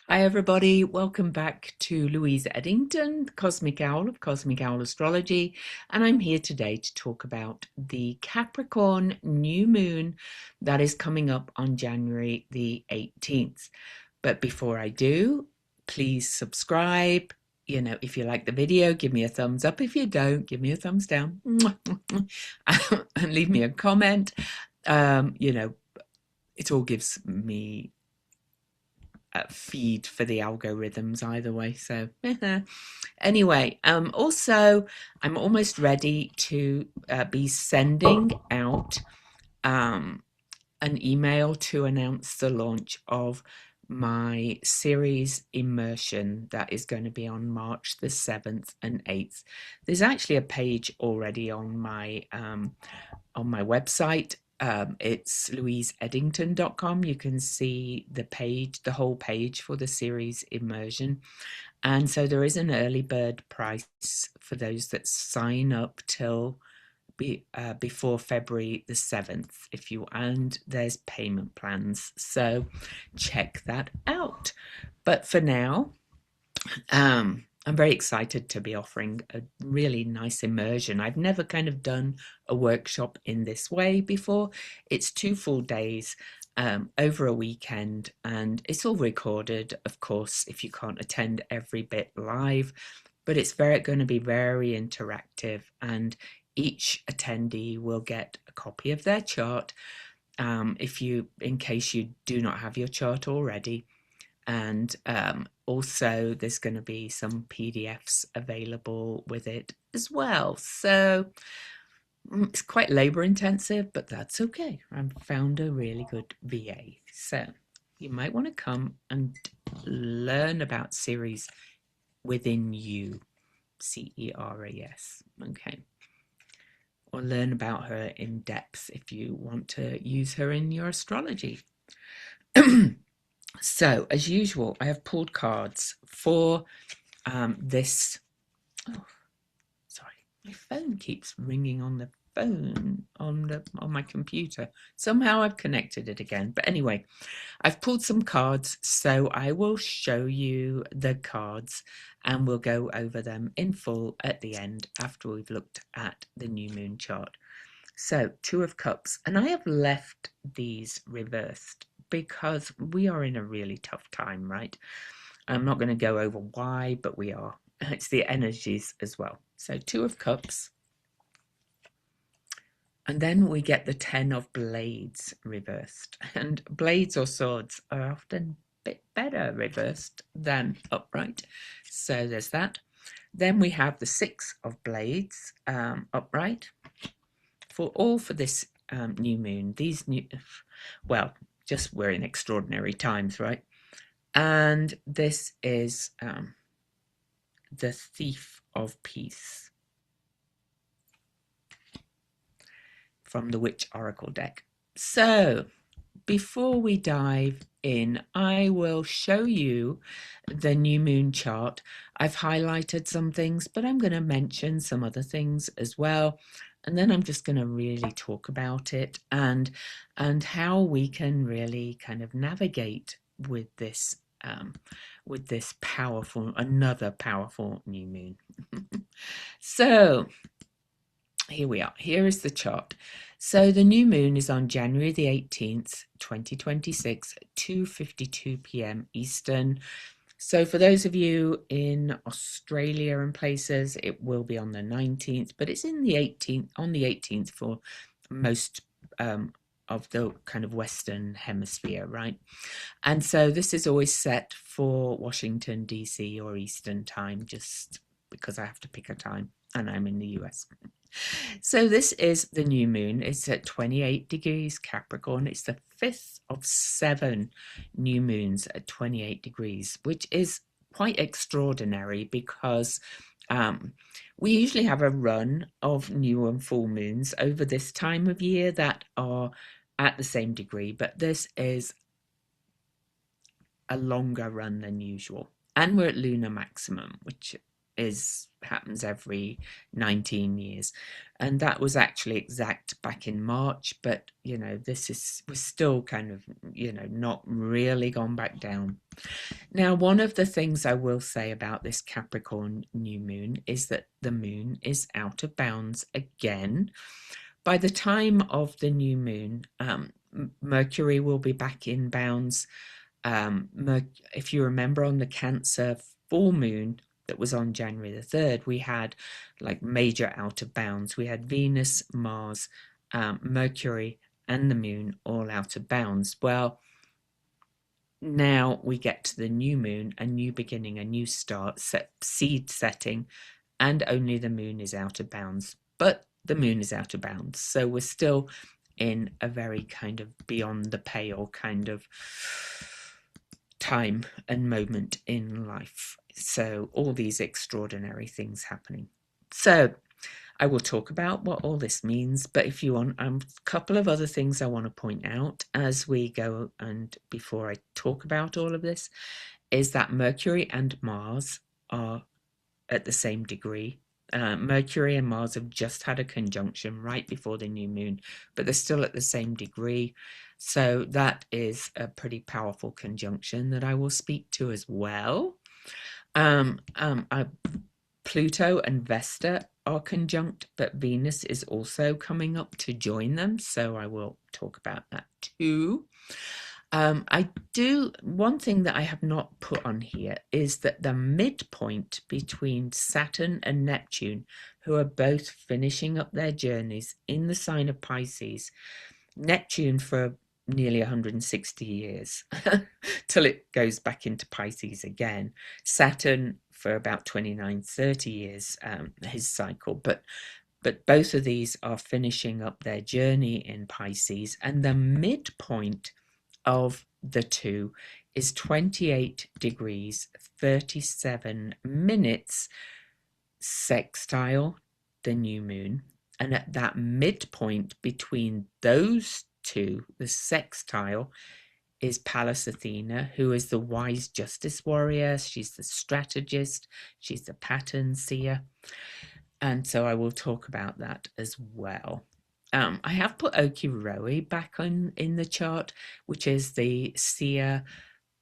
Hi, everybody. Welcome back to Louise Eddington, Cosmic Owl of Cosmic Owl Astrology. And I'm here today to talk about the Capricorn new moon that is coming up on January the 18th. But before I do, please subscribe. If you like the video, give me a thumbs up. If you don't, give me a thumbs down. And leave me a comment. Um, you know, it all gives me feed for the algorithms either way. So anyway, also I'm almost ready to be sending out an email to announce the launch of my series immersion that is going to be on March the 7th and 8th. There's actually a page already on my website. It's louiseeddington.com. You can see the page, the whole page for the series immersion. And so there is an early bird price for those that sign up till before February the 7th, and there's payment plans. So check that out. But for now, I'm very excited to be offering a really nice immersion. I've never kind of done a workshop in this way before. It's 2 full days over a weekend, and it's all recorded, of course, if you can't attend every bit live. But it's going to be very interactive, and each attendee will get a copy of their chart, in case you do not have your chart already. And also there's going to be some PDFs available with it as well. So it's quite labor intensive, but that's okay. I've found a really good VA. So you might want to come and learn about Ceres within you, CERAS. Okay. Or learn about her in depth if you want to use her in your astrology. So, as usual, I have pulled cards for this. Oh, sorry, my phone keeps ringing on the phone on my computer. Somehow I've connected it again. But anyway, I've pulled some cards, so I will show you the cards and we'll go over them in full at the end after we've looked at the new moon chart. So, Two of Cups, and I have left these reversed because we are in a really tough time, right? I'm not going to go over why, but we are. It's the energies as well. So, Two of Cups. And then we get the 10 of Blades reversed. And blades or swords are often a bit better reversed than upright. So, there's that. Then we have the 6 of Blades upright. For this new moon, we're in extraordinary times, right? And this is the Thief of Peace from the Witch Oracle deck. So before we dive in, I will show you the new moon chart. I've highlighted some things, but I'm going to mention some other things as well. And then I'm just going to really talk about it and how we can really kind of navigate with this another powerful new moon. So here we are. Here is the chart. So the new moon is on January the 18th, 2026, 2:52 p.m. Eastern. So for those of you in Australia and places, it will be on the 19th, but it's on the 18th for most of the kind of Western hemisphere, right? And so this is always set for Washington, D.C. or Eastern time, just because I have to pick a time and I'm in the US. So this is the new moon. It's at 28 degrees Capricorn. It's the fifth of 7 new moons at 28 degrees, which is quite extraordinary because we usually have a run of new and full moons over this time of year that are at the same degree, but this is a longer run than usual. And we're at lunar maximum, which happens every 19 years, and that was actually exact back in March. But we're still kind of not really gone back down. Now, one of the things I will say about this Capricorn new moon is that the moon is out of bounds again. By the time of the new moon, Mercury will be back in bounds. If you remember, on the Cancer full moon that was on January the 3rd, we had like major out of bounds. We had Venus, Mars, Mercury, and the moon all out of bounds. Well, now we get to the new moon, a new beginning, a new start, seed setting, and only the moon is out of bounds. But the moon is out of bounds, so we're still in a very kind of beyond the pale kind of time and moment in life. So all these extraordinary things happening. So I will talk about what all this means, but if you want, a couple of other things I want to point out as we go, and before I talk about all of this, is that Mercury and Mars are at the same degree. Mercury and Mars have just had a conjunction right before the new moon, but they're still at the same degree. So that is a pretty powerful conjunction that I will speak to as well. Pluto and Vesta are conjunct, but Venus is also coming up to join them, so I will talk about that too. One thing that I have not put on here is that the midpoint between Saturn and Neptune, who are both finishing up their journeys in the sign of Pisces, Neptune for nearly 160 years till it goes back into Pisces again. Saturn for about 29-30 years, his cycle, but both of these are finishing up their journey in Pisces, and the midpoint of the two is 28 degrees 37 minutes sextile the new moon, and at that midpoint between those two, the sextile, is Pallas Athena, who is the wise justice warrior. She's the strategist, she's the pattern seer, and so I will talk about that as well. I have put Okiroe back in the chart, which is the seer,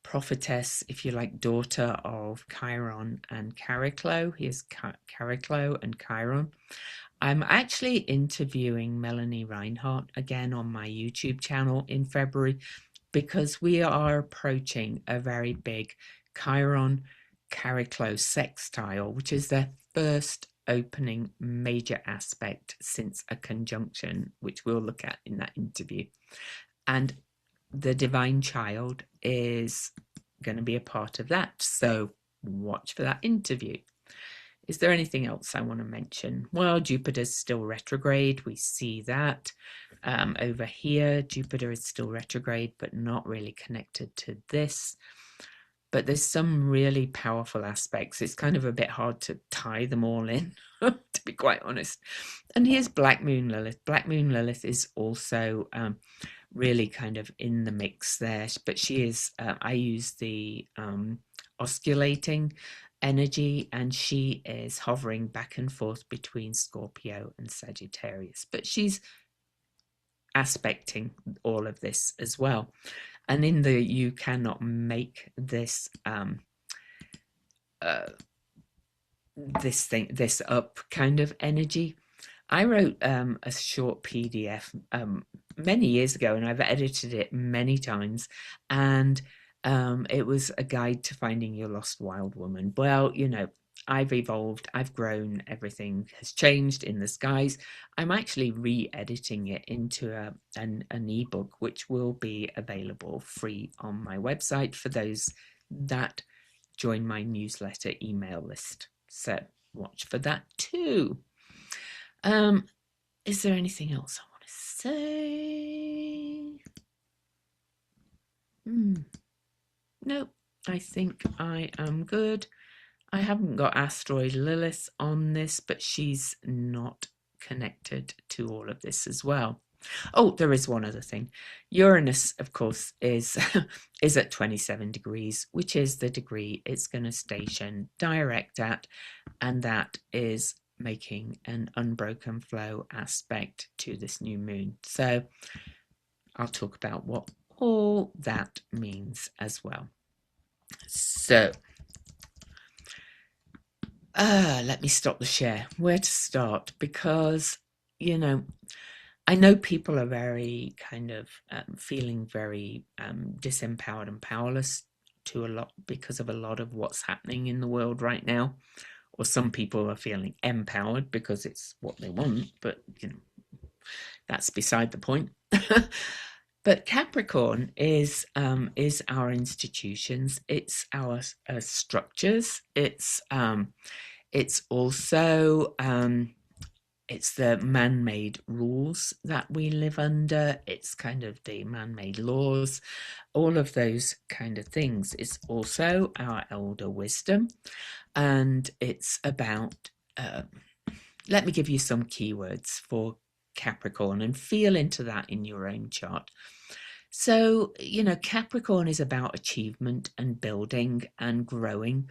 prophetess, if you like, daughter of Chiron and Chariklo. Here's Chariklo and Chiron. I'm actually interviewing Melanie Reinhardt again on my YouTube channel in February, because we are approaching a very big Chiron Chariklo sextile, which is their first opening major aspect since a conjunction, which we'll look at in that interview. And the divine child is going to be a part of that, so watch for that interview. Is there anything else I want to mention? Well, Jupiter's still retrograde. We see that over here. Jupiter is still retrograde, but not really connected to this. But there's some really powerful aspects. It's kind of a bit hard to tie them all in, to be quite honest. And here's Black Moon Lilith. Black Moon Lilith is also really kind of in the mix there. But she is, I use the osculating energy, and she is hovering back and forth between Scorpio and Sagittarius. But she's aspecting all of this as well. And in the you cannot make this this up kind of energy, I wrote a short PDF many years ago, and I've edited it many times, and it was a guide to finding your lost wild woman. Well, I've evolved, I've grown, everything has changed in the skies. I'm actually re-editing it into an ebook, which will be available free on my website for those that join my newsletter email list. So watch for that too. Is there anything else I want to say? Nope, I think I am good. I haven't got asteroid Lilith on this, but she's not connected to all of this as well. Oh, there is one other thing. Uranus, of course, is at 27 degrees, which is the degree it's going to station direct at and that is making an unbroken flow aspect to this new moon. So I'll talk about what all that means as well. So let me stop the share. Where to start? Because, I know people are very kind of feeling very disempowered and powerless to a lot because of a lot of what's happening in the world right now. Or some people are feeling empowered because it's what they want, but that's beside the point. But Capricorn is our institutions. It's our structures. It's also it's the man-made rules that we live under. It's kind of the man-made laws, all of those kind of things. It's also our elder wisdom, and it's about. Let me give you some keywords for Capricorn and feel into that in your own chart. So, Capricorn is about achievement and building and growing,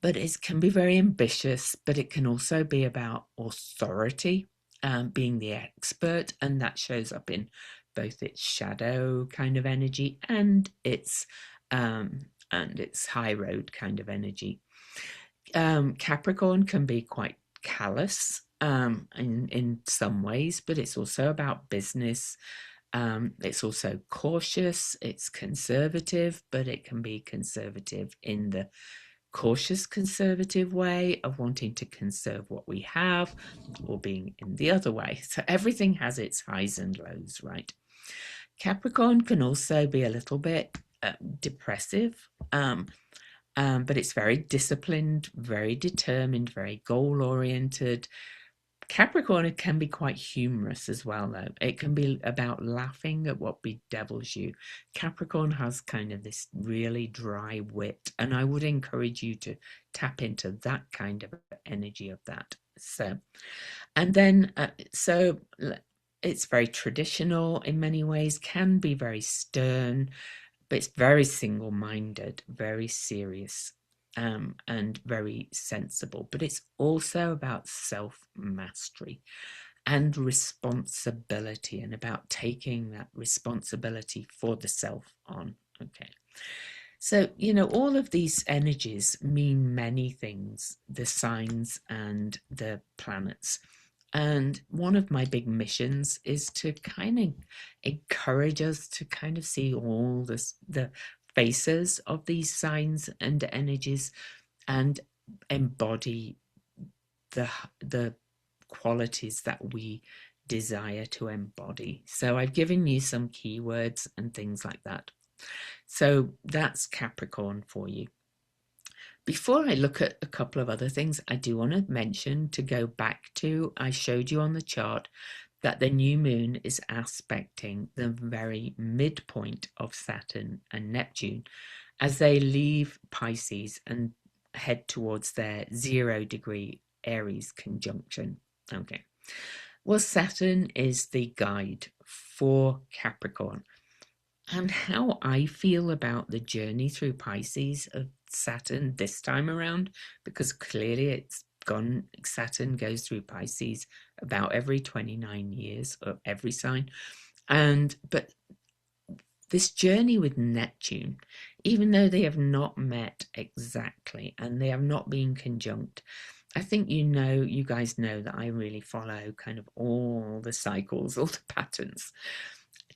but it can be very ambitious, but it can also be about authority, being the expert, and that shows up in both its shadow kind of energy and its high road kind of energy. Capricorn can be quite callous in some ways, but it's also about business. It's also cautious, it's conservative, but it can be conservative in the cautious conservative way of wanting to conserve what we have, or being in the other way. So everything has its highs and lows, right? Capricorn can also be a little bit depressive, but it's very disciplined, very determined, very goal oriented. Capricorn can be quite humorous as well, though. It can be about laughing at what bedevils you. Capricorn has kind of this really dry wit, and I would encourage you to tap into that kind of energy of that. So, and then, it's very traditional in many ways, can be very stern, but it's very single-minded, very serious, and very sensible. But it's also about self-mastery and responsibility, and about taking that responsibility for the self on. Okay. So, all of these energies mean many things, the signs and the planets. And one of my big missions is to kind of encourage us to kind of see all the faces of these signs and energies, and embody the qualities that we desire to embody. So I've given you some keywords and things like that. So that's Capricorn for you. Before I look at a couple of other things, I do want to mention, to go back to, I showed you on the chart that the new moon is aspecting the very midpoint of Saturn and Neptune as they leave Pisces and head towards their 0-degree Aries conjunction. Okay. Well, Saturn is the guide for Capricorn. And how I feel about the journey through Pisces of Saturn this time around, because clearly it's gone, Saturn goes through Pisces about every 29 years of every sign. But this journey with Neptune, even though they have not met exactly and they have not been conjunct, I think you guys know that I really follow kind of all the cycles, all the patterns.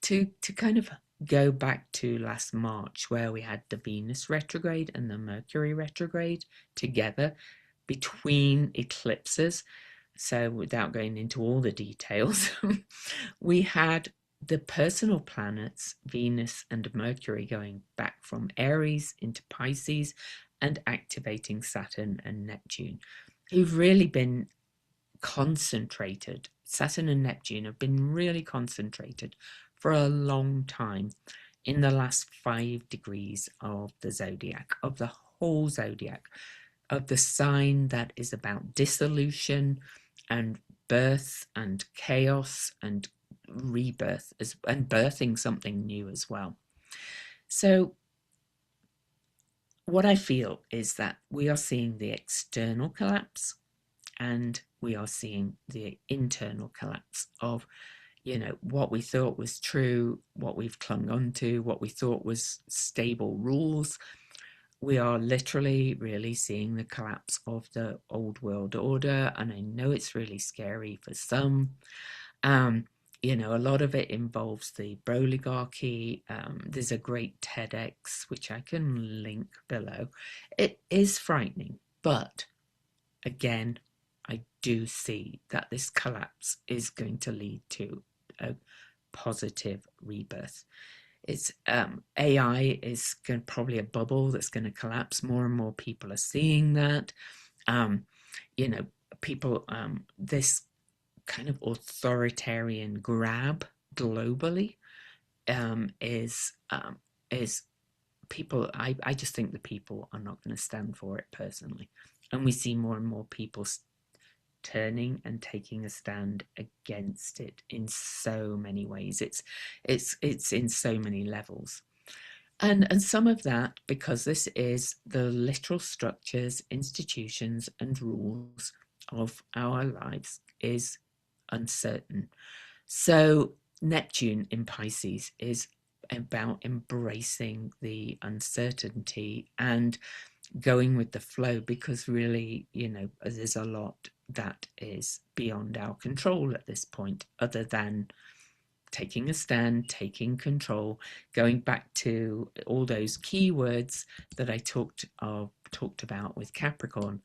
To kind of go back to last March, where we had the Venus retrograde and the Mercury retrograde together between eclipses. So without going into all the details, we had the personal planets, Venus and Mercury, going back from Aries into Pisces and activating Saturn and Neptune, who've really been concentrated. Saturn and Neptune have been really concentrated for a long time in the last 5 degrees of the zodiac, of the whole zodiac, of the sign that is about dissolution and birth and chaos and rebirth, and birthing something new as well. So what I feel is that we are seeing the external collapse And we are seeing the internal collapse of, what we thought was true, what we've clung on to, what we thought was stable rules. We are literally really seeing the collapse of the old world order. And I know it's really scary for some. Um, a lot of it involves the oligarchy. There's a great TEDx, which I can link below. It is frightening, but again, I do see that this collapse is going to lead to a positive rebirth. It's AI is probably a bubble that's going to collapse. More and more people are seeing that. Um, you know, people, this kind of authoritarian grab globally is people. I just think the people are not going to stand for it personally, and we see more and more people turning and taking a stand against it in so many ways. It's in so many levels. And some of that, because this is the literal structures, institutions, and rules of our lives, is uncertain. So Neptune in Pisces is about embracing the uncertainty and going with the flow, because really, there's a lot that is beyond our control at this point, other than taking a stand, taking control, going back to all those keywords that I talked about with Capricorn.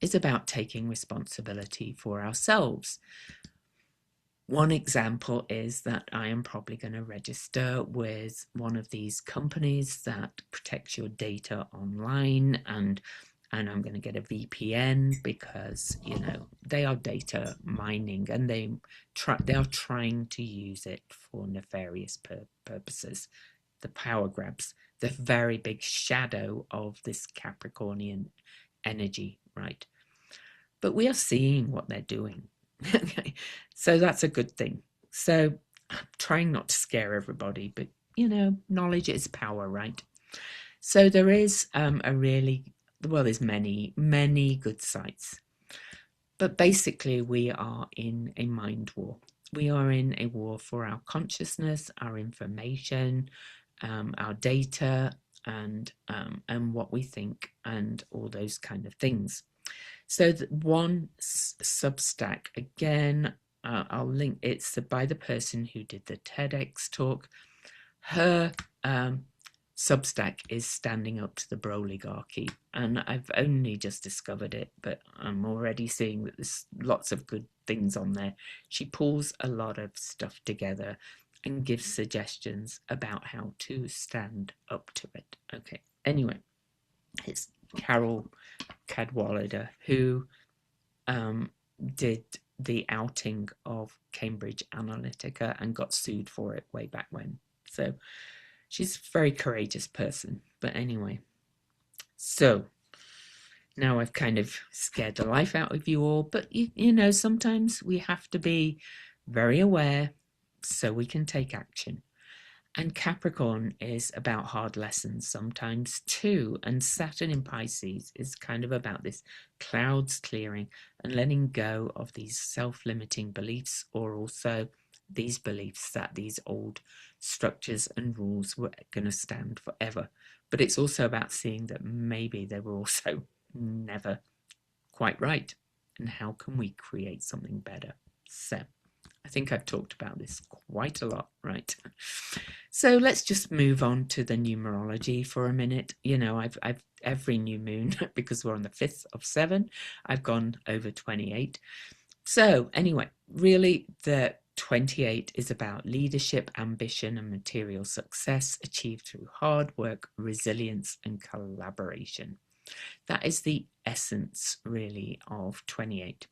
Is about taking responsibility for ourselves. One example is that I am probably going to register with one of these companies that protects your data online, and I'm going to get a VPN because they are data mining, and they are trying to use it for nefarious purposes. The power grabs, the very big shadow of this Capricornian energy, right? But we are seeing what they're doing. Okay, so that's a good thing. So I'm trying not to scare everybody, but knowledge is power, right? So there is there's many good sites, but basically we are in a mind war. We are in a war for our consciousness, our information, our data, and what we think, and all those kind of things. So one Substack, again, I'll link, it's by the person who did the TEDx talk. Her Substack is standing up to the oligarchy, and I've only just discovered it, but I'm already seeing that there's lots of good things on there. She pulls a lot of stuff together and gives suggestions about how to stand up to it. Okay, anyway, it's Carol Cadwallader who did the outing of Cambridge Analytica and got sued for it way back when. So she's a very courageous person. But anyway, so now I've kind of scared the life out of you all. But sometimes we have to be very aware so we can take action. And Capricorn is about hard lessons sometimes too. And Saturn in Pisces is kind of about this clouds clearing and letting go of these self-limiting beliefs, or also these beliefs that these old structures and rules were going to stand forever. But it's also about seeing that maybe they were also never quite right. And how can we create something better? So I think I've talked about this quite a lot, right? So let's just move on to the numerology for a minute. I've every new moon, because we're on the 5th of 7, I've gone over 28. So anyway, really the 28 is about leadership, ambition, and material success achieved through hard work, resilience, and collaboration. That is the essence, really, of 28.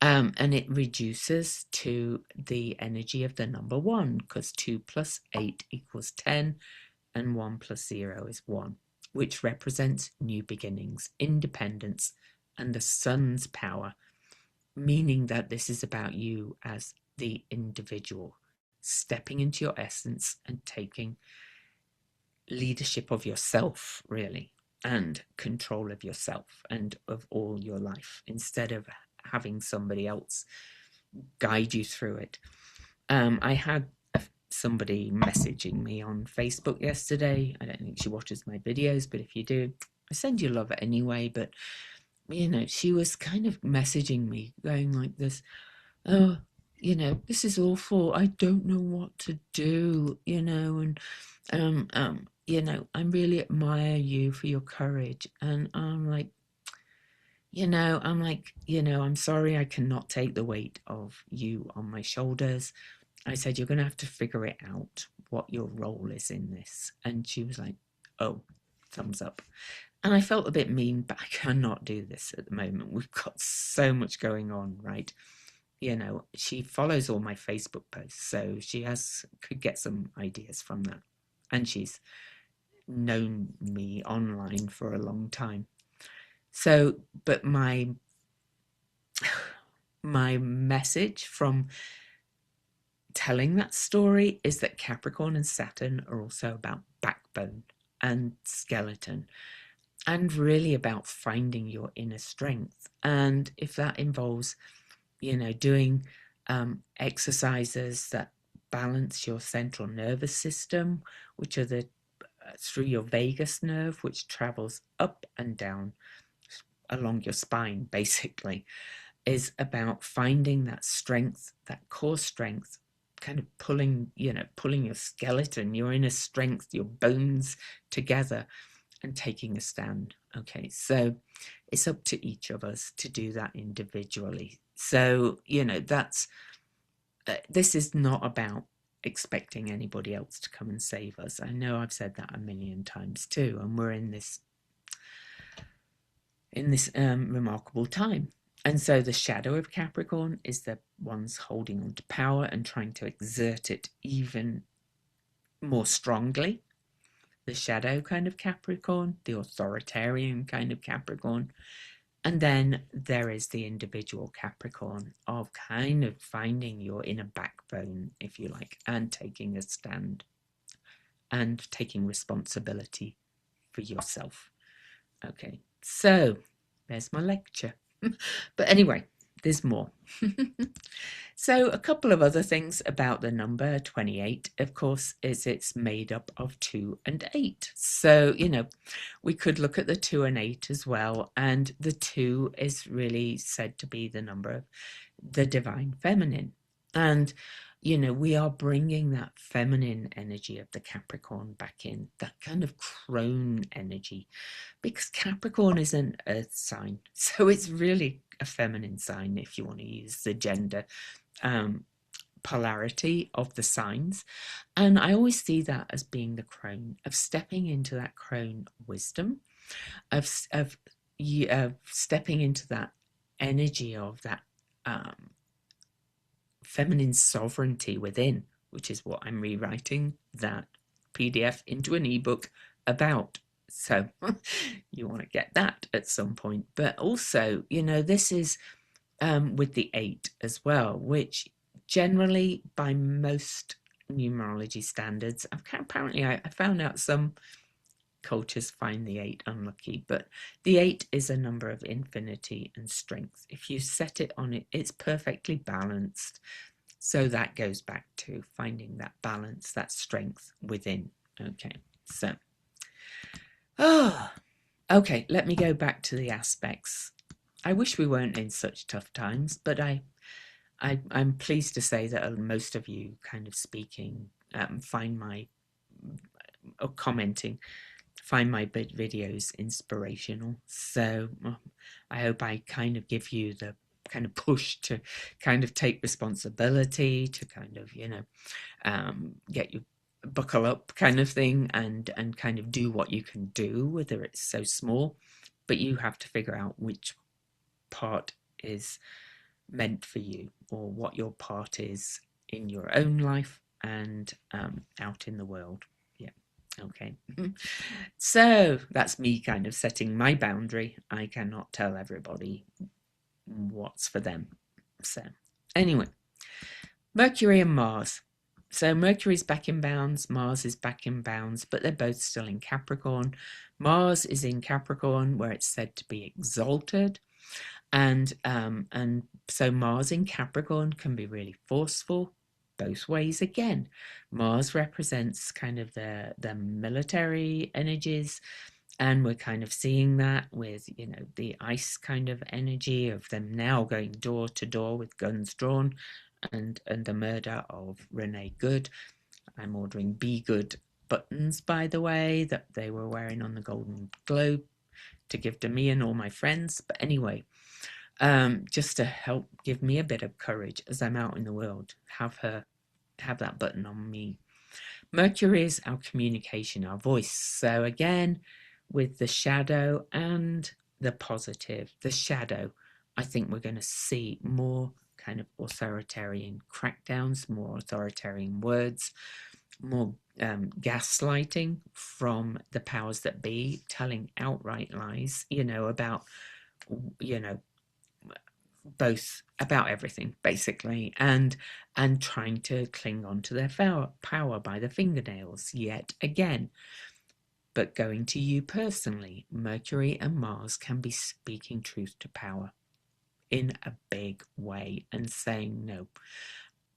And it reduces to the energy of the number 1, because 2 plus 8 equals 10, and 1 plus 0 is 1, which represents new beginnings, independence, and the sun's power, meaning that this is about you as the individual, stepping into your essence and taking leadership of yourself, really. and control of yourself and of all your life, instead of having somebody else guide you through it. I had somebody messaging me on Facebook yesterday. I don't think she watches my videos, but if you do, I send you love anyway. But she was kind of messaging me going like this: oh, this is awful, I don't know what to do, and I really admire you for your courage. And I'm sorry, I cannot take the weight of you on my shoulders. I said, you're going to have to figure it out, what your role is in this. And she was like, oh, thumbs up. And I felt a bit mean, but I cannot do this at the moment. We've got so much going on, right? She follows all my Facebook posts, so she could get some ideas from that. And she's known me online for a long time. So, but my message from telling that story is that Capricorn and Saturn are also about backbone and skeleton, and really about finding your inner strength. And if that involves, doing exercises that balance your central nervous system, which are through your vagus nerve, which travels up and down along your spine, basically, is about finding that strength, that core strength, kind of pulling your skeleton, your inner strength, your bones together, and taking a stand. Okay, so it's up to each of us to do that individually. So this is not about expecting anybody else to come and save us. I know I've said that a million times too, and we're in this remarkable time. And so the shadow of Capricorn is the ones holding on to power and trying to exert it even more strongly. The shadow kind of Capricorn, the authoritarian kind of Capricorn. And then there is the individual Capricorn of kind of finding your inner backbone, if you like, and taking a stand and taking responsibility for yourself. Okay, so there's my lecture. But anyway, there's more. So a couple of other things about the number 28, of course, is it's made up of 2 and 8. So, we could look at the 2 and 8 as well. And the 2 is really said to be the number of the divine feminine. And, we are bringing that feminine energy of the Capricorn back in, that kind of crone energy, because Capricorn is an earth sign. So it's really a feminine sign, if you want to use the gender polarity of the signs. And I always see that as being the crone, of stepping into that crone wisdom, of stepping into that energy of that feminine sovereignty within, which is what I'm rewriting that PDF into an ebook about. So you want to get that at some point. But also, this is with the 8 as well, which generally by most numerology standards, apparently I found out some cultures find the 8 unlucky, but the 8 is a number of infinity and strength. If you set it on it, it's perfectly balanced. So that goes back to finding that balance, that strength within. Okay, so okay, let me go back to the aspects. I wish we weren't in such tough times, but I'm pleased to say that most of you kind of speaking, find my, or commenting, find my videos inspirational. So I hope I kind of give you the kind of push to kind of take responsibility, to kind of, get you buckle up kind of thing, and kind of do what you can do, whether it's so small, but you have to figure out which part is meant for you, or what your part is in your own life and out in the world. Yeah, okay. So that's me kind of setting my boundary. I cannot tell everybody what's for them. So anyway, Mercury and Mars. So Mercury's back in bounds, Mars is back in bounds, but they're both still in Capricorn. Mars is in Capricorn, where it's said to be exalted, and so Mars in Capricorn can be really forceful both ways again. Mars represents kind of the military energies, and we're kind of seeing that with, you know, the ice kind of energy of them now going door to door with guns drawn, and the murder of Renee Good. I'm ordering Be Good buttons, by the way, that they were wearing on the Golden Globe to give to me and all my friends. But anyway, just to help give me a bit of courage as I'm out in the world, have that button on me. Mercury is our communication, our voice. So again, with the shadow and the positive, the shadow, I think we're going to see more kind of authoritarian crackdowns, more authoritarian words, more gaslighting from the powers that be, telling outright lies, you know, about, you know, both about everything basically, and trying to cling on to their power by the fingernails yet again. But going to you personally, Mercury and Mars can be speaking truth to power in a big way and saying, no,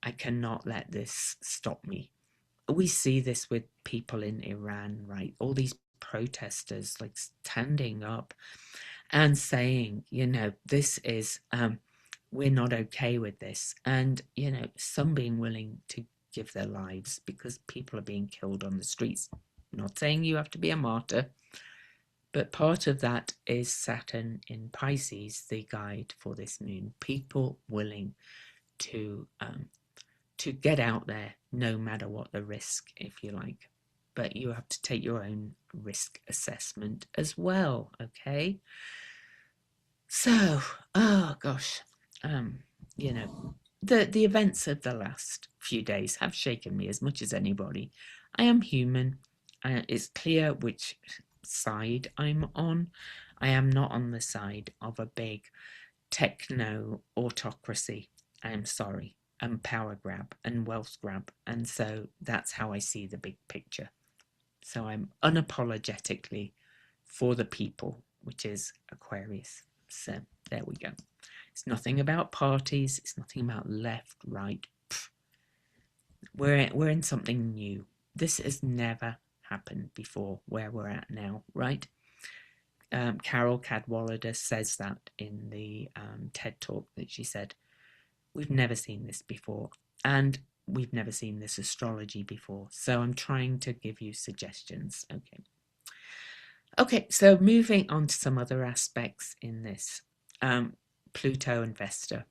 I cannot let this stop me. We see this with people in Iran, right? All these protesters like standing up and saying, you know, this is, we're not okay with this. And, you know, some being willing to give their lives because people are being killed on the streets. I'm not saying you have to be a martyr, but part of that is Saturn in Pisces, the guide for this moon. People willing to get out there, no matter what the risk, if you like. But you have to take your own risk assessment as well, okay? So, oh gosh, you know, the events of the last few days have shaken me as much as anybody. I am human. It's clear which side I'm on. I am not on the side of a big techno autocracy. I am sorry, and power grab and wealth grab. And so that's how I see the big picture. So I'm unapologetically for the people, which is Aquarius. So there we go. It's nothing about parties. It's nothing about left, right. Pfft. We're in something new. This has never happened before where we're at now, right? Carol Cadwallader says that in the TED talk that she said, we've never seen this before, and we've never seen this astrology before. So I'm trying to give you suggestions. Okay, so moving on to some other aspects in this. Pluto and Vesta.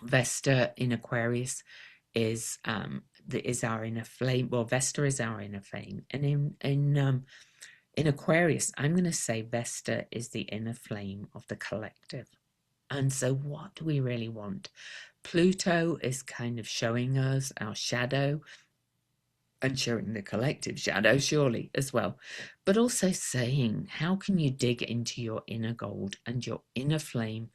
Vesta in Aquarius is our inner flame. Well, Vesta is our inner flame, and in Aquarius, I'm going to say Vesta is the inner flame of the collective. And so, what do we really want? Pluto is kind of showing us our shadow, and showing the collective shadow, surely, as well. But also saying, how can you dig into your inner gold and your inner flame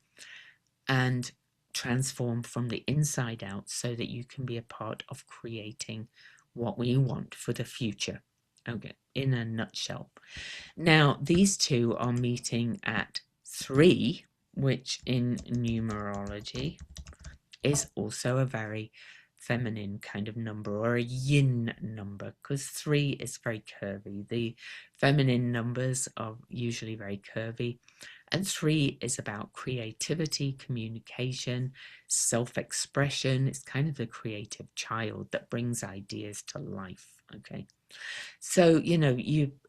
and transform from the inside out so that you can be a part of creating what we want for the future? Okay, in a nutshell. Now, these two are meeting at 3, which in numerology is also a very feminine kind of number, or a yin number, because 3 is very curvy. The feminine numbers are usually very curvy, and 3 is about creativity, communication, self-expression. It's kind of the creative child that brings ideas to life. Okay, so you know,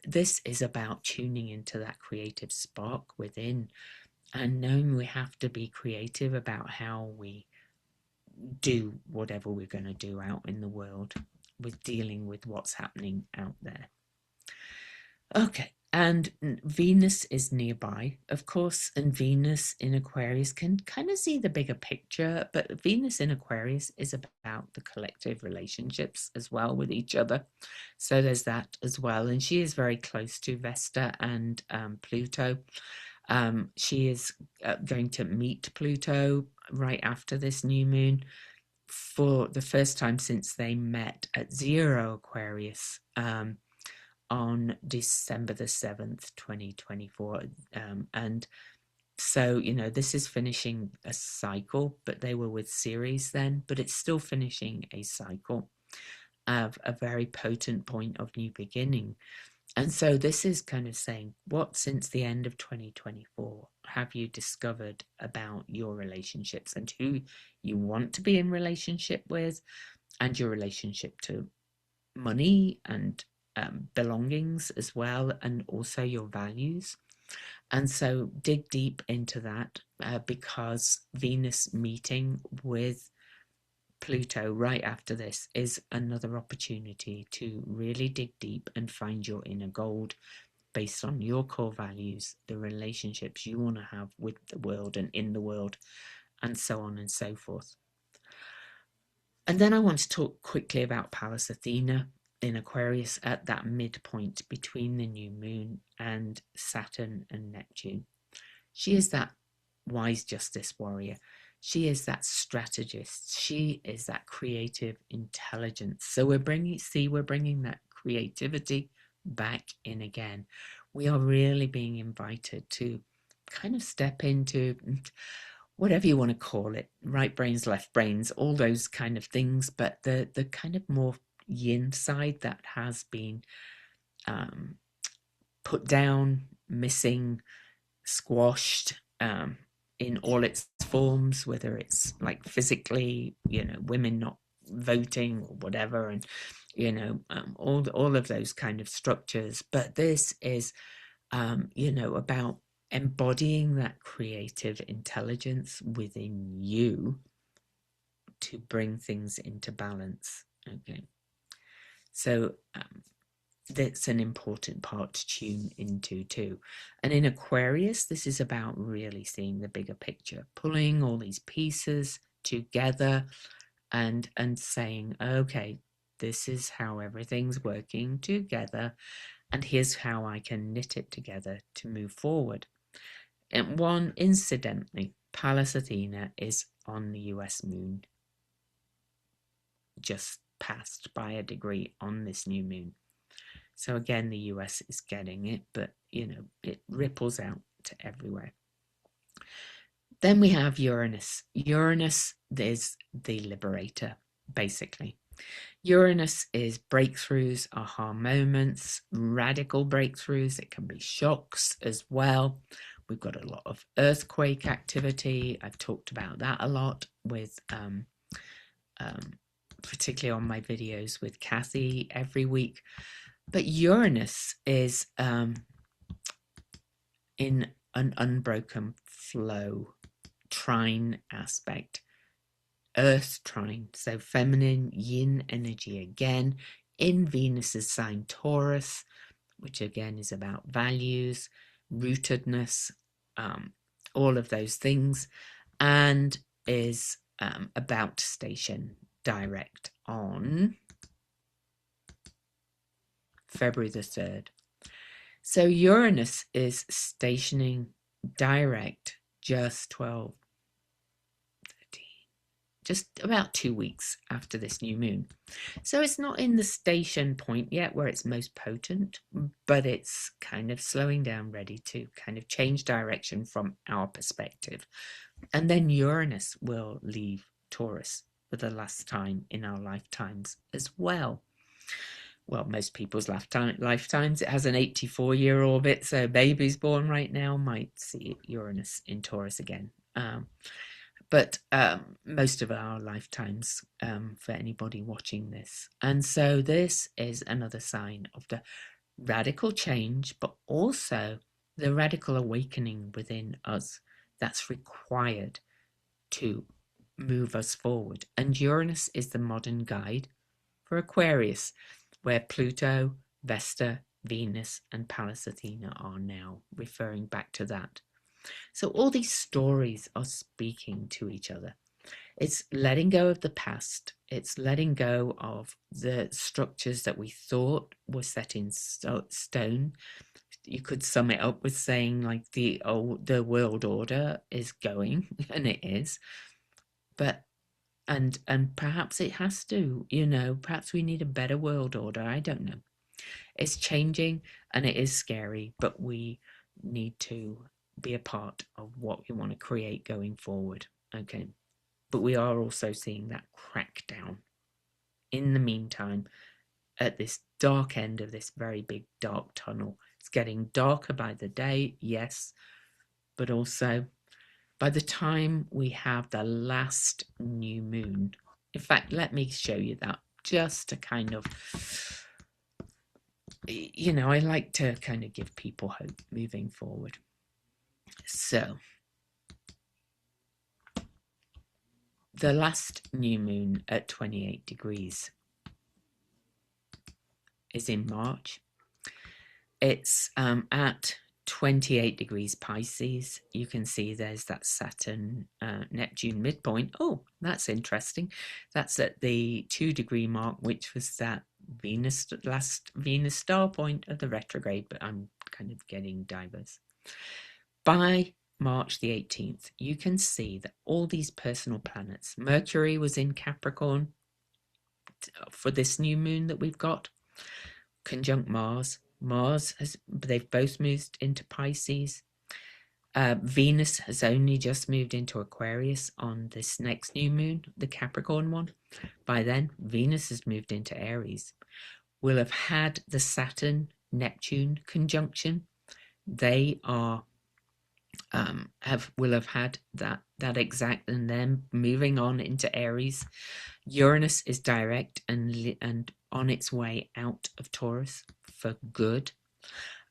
this is about tuning into that creative spark within, and knowing we have to be creative about how we do whatever we're going to do out in the world with dealing with what's happening out there. Okay, and Venus is nearby, of course, and Venus in Aquarius can kind of see the bigger picture, but Venus in Aquarius is about the collective relationships as well with each other. So there's that as well, and she is very close to Vesta and Pluto. She is going to meet Pluto right after this new moon. for the first time since they met at 0 Aquarius on December the 7th, 2024. And so, this is finishing a cycle, but they were with Ceres then, but it's still finishing a cycle of a very potent point of new beginning. And so this is kind of saying, what since the end of 2024 have you discovered about your relationships and who you want to be in relationship with, and your relationship to money and belongings as well, and also your values. And so dig deep into that because Venus meeting with Pluto right after this is another opportunity to really dig deep and find your inner gold based on your core values, the relationships you want to have with the world and in the world, and so on and so forth. And then I want to talk quickly about Pallas Athena in Aquarius at that midpoint between the new moon and Saturn and Neptune. She is that wise justice warrior. She is that strategist. She is that creative intelligence. So we're bringing that creativity back in again. We are really being invited to kind of step into whatever you want to call it, right brains, left brains, all those kind of things, but the kind of more yin side that has been put down, missing, squashed in all its forms, whether it's like physically, women not voting or whatever, and all of those kind of structures. But this is about embodying that creative intelligence within you to bring things into balance. Okay, so that's an important part to tune into too. And in Aquarius, this is about really seeing the bigger picture, pulling all these pieces together and saying, okay, this is how everything's working together, and here's how I can knit it together to move forward. And incidentally, Pallas Athena is on the US moon, just passed by a degree on this new moon. So again, the US is getting it, but it ripples out to everywhere. Then we have Uranus. Uranus is the liberator, basically. Uranus is breakthroughs, aha moments, radical breakthroughs. It can be shocks as well. We've got a lot of earthquake activity. I've talked about that a lot with, particularly on my videos with Kathy every week. But Uranus is in an unbroken flow, trine aspect. Earth trine, so feminine yin energy again in Venus's sign Taurus, which again is about values, rootedness, all of those things, and is about to station direct on February the 3rd. So Uranus is stationing direct just 12, 13, just about 2 weeks after this new moon. So it's not in the station point yet where it's most potent, but it's kind of slowing down, ready to kind of change direction from our perspective. And then Uranus will leave Taurus for the last time in our lifetimes as well. Well, most people's lifetimes. It has an 84-year orbit, so babies born right now might see Uranus in Taurus again. But most of our lifetimes for anybody watching this. And so this is another sign of the radical change, but also the radical awakening within us that's required to move us forward. And Uranus is the modern guide for Aquarius, where Pluto, Vesta, Venus, and Pallas Athena are now, referring back to that. So all these stories are speaking to each other. It's letting go of the past. It's letting go of the structures that we thought were set in stone. You could sum it up with saying like the world order is going, and it is. But And perhaps it has to, perhaps we need a better world order. I don't know. It's changing and it is scary, but we need to be a part of what we want to create going forward. Okay. But we are also seeing that crackdown in the meantime at this dark end of this very big dark tunnel. It's getting darker by the day, yes, but also by the time we have the last new moon. In fact, let me show you that just to kind of, I like to kind of give people hope moving forward. So, the last new moon at 28 degrees is in March. It's at 28 degrees Pisces. You can see there's that Saturn Neptune midpoint. Oh, that's interesting. That's at the 2-degree mark, which was that last Venus star point of the retrograde, but I'm kind of getting diverse. By March the 18th, you can see that all these personal planets, Mercury was in Capricorn for this new moon that we've got, conjunct Mars. They've both moved into Pisces. Venus has only just moved into Aquarius on this next new moon, the Capricorn one. By then, Venus has moved into Aries. We'll have had the Saturn-Neptune conjunction. They are will have had that exact, and then moving on into Aries. Uranus is direct and on its way out of Taurus for good.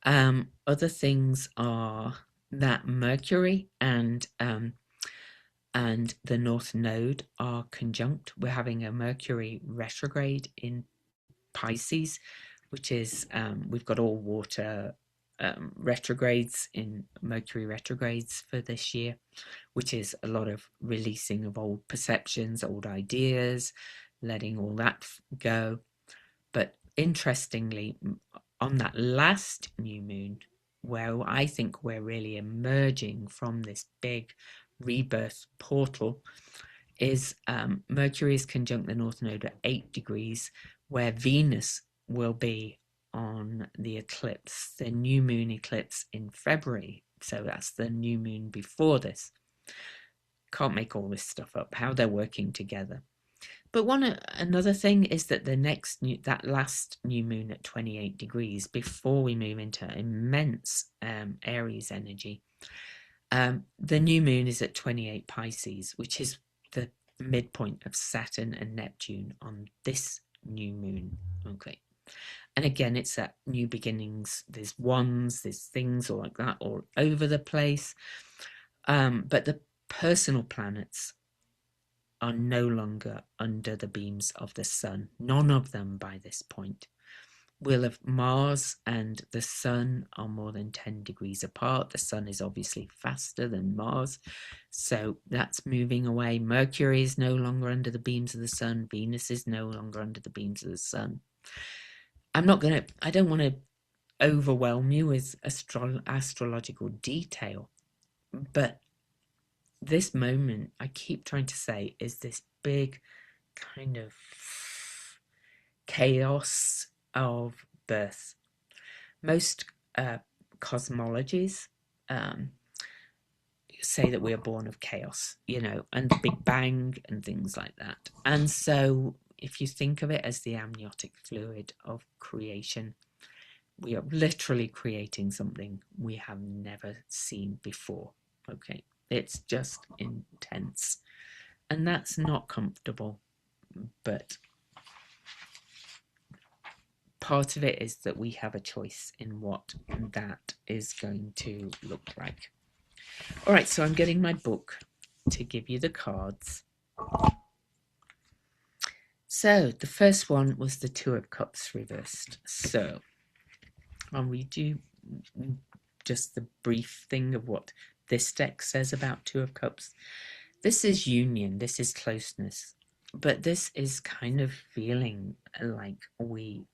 Other things are that Mercury and the North Node are conjunct. We're having a Mercury retrograde in Pisces, which is we've got all water retrogrades in Mercury retrogrades for this year, which is a lot of releasing of old perceptions, old ideas, letting all that go. But interestingly, on that last new moon, where I think we're really emerging from this big rebirth portal, is Mercury is conjunct the North Node at 8 degrees, where Venus will be on the eclipse, the new moon eclipse in February. So that's the new moon before this. Can't make all this stuff up, how they're working together. But another thing is that that last new moon at 28 degrees, before we move into immense Aries energy, the new moon is at 28 Pisces, which is the midpoint of Saturn and Neptune on this new moon. Okay. And again, it's at new beginnings. There's wands, there's things all like that all over the place. But the personal planets are no longer under the beams of the sun. None of them by this point. We'll have Mars and the sun are more than 10 degrees apart. The sun is obviously faster than Mars, so that's moving away. Mercury is no longer under the beams of the sun. Venus is no longer under the beams of the sun. I don't want to overwhelm you with astrological detail, but this moment, I keep trying to say, is this big kind of chaos of birth. Most cosmologies say that we are born of chaos, and the Big Bang and things like that. And so if you think of it as the amniotic fluid of creation, we are literally creating something we have never seen before. Okay, it's just intense, and that's not comfortable, but part of it is that we have a choice in what that is going to look like. All right, so I'm getting my book to give you the cards. So the first one was the Two of Cups reversed. So I'll read you just the brief thing of what this deck says about Two of Cups. This is union, this is closeness, but this is kind of feeling like we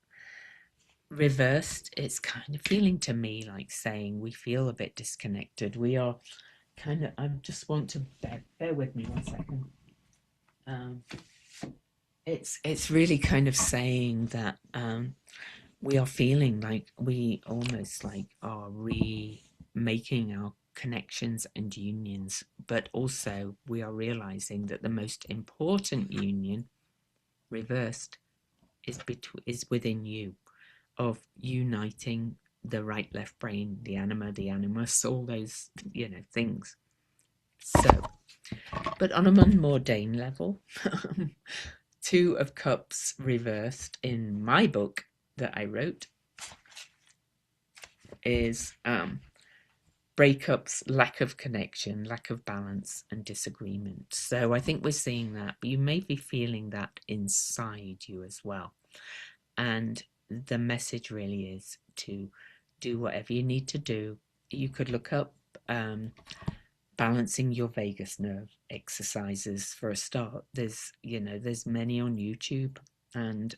reversed. It's kind of feeling to me like saying we feel a bit disconnected. We are kind of, I just want to bear with me one second. um, it's really kind of saying that we are feeling like we almost like are remaking our connections and unions, but also we are realizing that the most important union, reversed, is within you, of uniting the right left brain, the anima, the animus, all those things. So, but on a mundane level, Two of Cups reversed in my book that I wrote is breakups, lack of connection, lack of balance, and disagreement. So I think we're seeing that, but you may be feeling that inside you as well. And the message really is to do whatever you need to do. You could look up balancing your vagus nerve exercises for a start. There's many on YouTube, and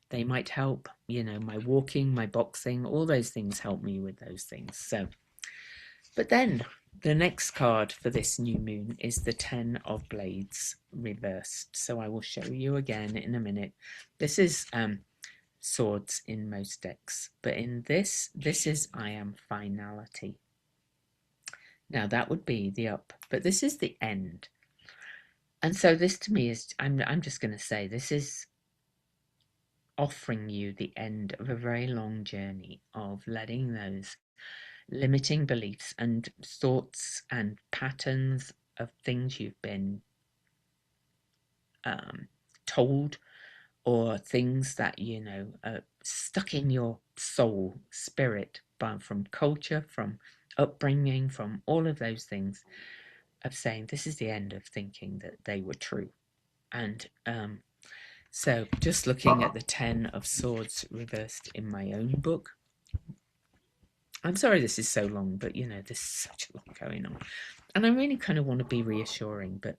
they might help. My walking, my boxing, all those things help me with those things. So, but then the next card for this new moon is the 10 of Blades reversed. So I will show you again in a minute. This is swords in most decks, but in this is I am finality. Now that would be the up, but this is the end. And so this to me is, I'm just going to say, this is offering you the end of a very long journey of letting those limiting beliefs and thoughts and patterns of things you've been told, or things that are stuck in your soul spirit from culture, from upbringing, from all of those things, of saying this is the end of thinking that they were true. And so just looking at the 10 of Swords reversed in my own book, I'm sorry this is so long, but there's such a lot going on, and I really kind of want to be reassuring. But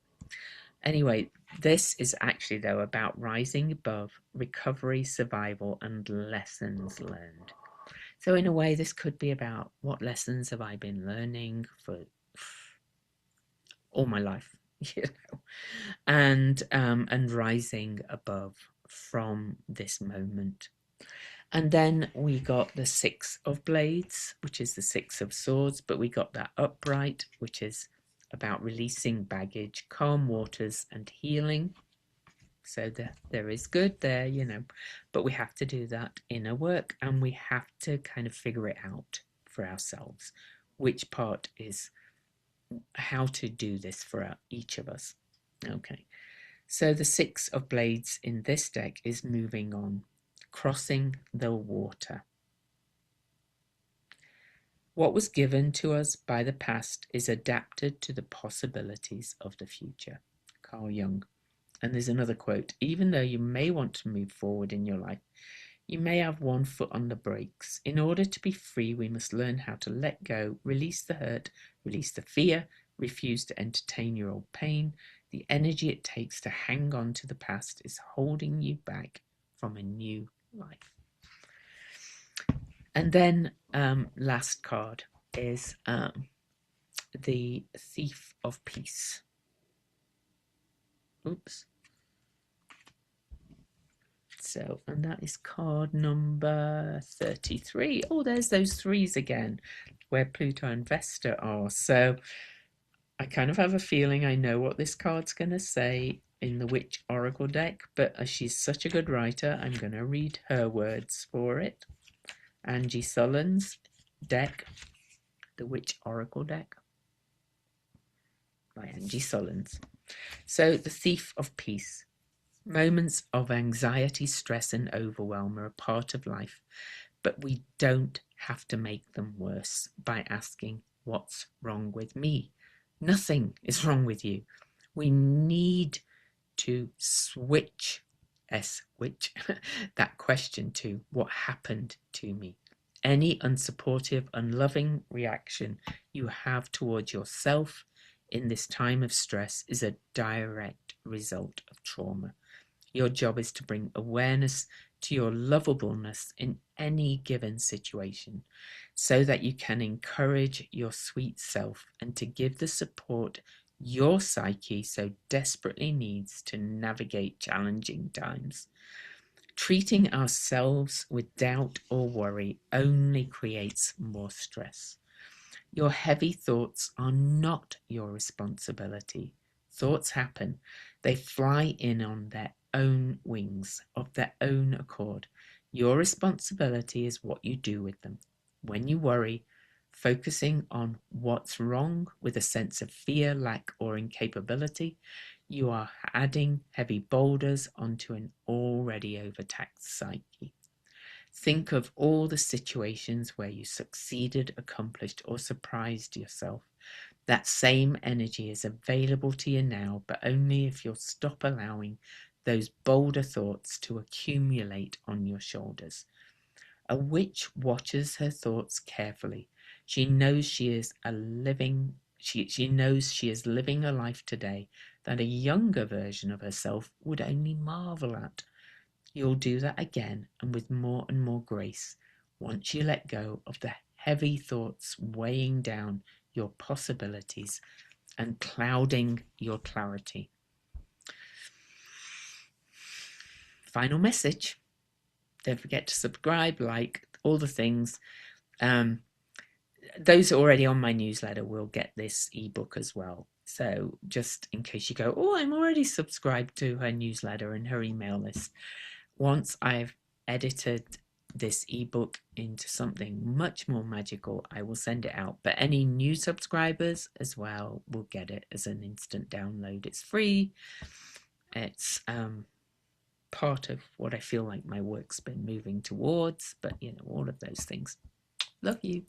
anyway, this is actually though about rising above, recovery, survival, and lessons learned. So in a way, this could be about what lessons have I been learning for all my life, and rising above from this moment. And then we got the 6 of Blades, which is the 6 of Swords, but we got that upright, which is about releasing baggage, calm waters, and healing. So there is good there, but we have to do that inner work, and we have to kind of figure it out for ourselves, which part is how to do this for each of us. Okay, so the 6 of Blades in this deck is moving on, crossing the water. What was given to us by the past is adapted to the possibilities of the future. Carl Jung. And there's another quote: even though you may want to move forward in your life, you may have one foot on the brakes. In order to be free, we must learn how to let go, release the hurt, release the fear, refuse to entertain your old pain. The energy it takes to hang on to the past is holding you back from a new life. And then last card is the Thief of Peace. Oops. So, and that is card number 33. Oh, there's those threes again, where Pluto and Vesta are. So I kind of have a feeling I know what this card's going to say in the Witch Oracle deck, but as she's such a good writer, I'm going to read her words for it. Angie Sullen's deck, the Witch Oracle deck, by Angie Sullens. So, the Thief of Peace. Moments of anxiety, stress, and overwhelm are a part of life, but we don't have to make them worse by asking, what's wrong with me? Nothing is wrong with you. We need to switch that question to what happened to me. Any unsupportive, unloving reaction you have towards yourself in this time of stress is a direct result of trauma. Your job is to bring awareness to your lovableness in any given situation so that you can encourage your sweet self and to give the support your psyche so desperately needs to navigate challenging times. Treating ourselves with doubt or worry only creates more stress. Your heavy thoughts are not your responsibility. Thoughts happen. They fly in on their own wings, of their own accord. Your responsibility is what you do with them. When you worry, focusing on what's wrong with a sense of fear, lack, or incapability, you are adding heavy boulders onto an already overtaxed psyche. Think of all the situations where you succeeded, accomplished, or surprised yourself. That same energy is available to you now, but only if you'll stop allowing those bolder thoughts to accumulate on your shoulders. A witch watches her thoughts carefully. She knows she is she knows she is living a life today that a younger version of herself would only marvel at. You'll do that again and with more and more grace once you let go of the heavy thoughts weighing down your possibilities and clouding your clarity. Final message. Don't forget to subscribe, like, all the things. Those already on my newsletter will get this ebook as well. So just in case you go, oh, I'm already subscribed to her newsletter and her email list. Once I've edited this ebook into something much more magical, I will send it out. But any new subscribers as well will get it as an instant download. It's free. It's part of what I feel like my work's been moving towards, but all of those things. Love you.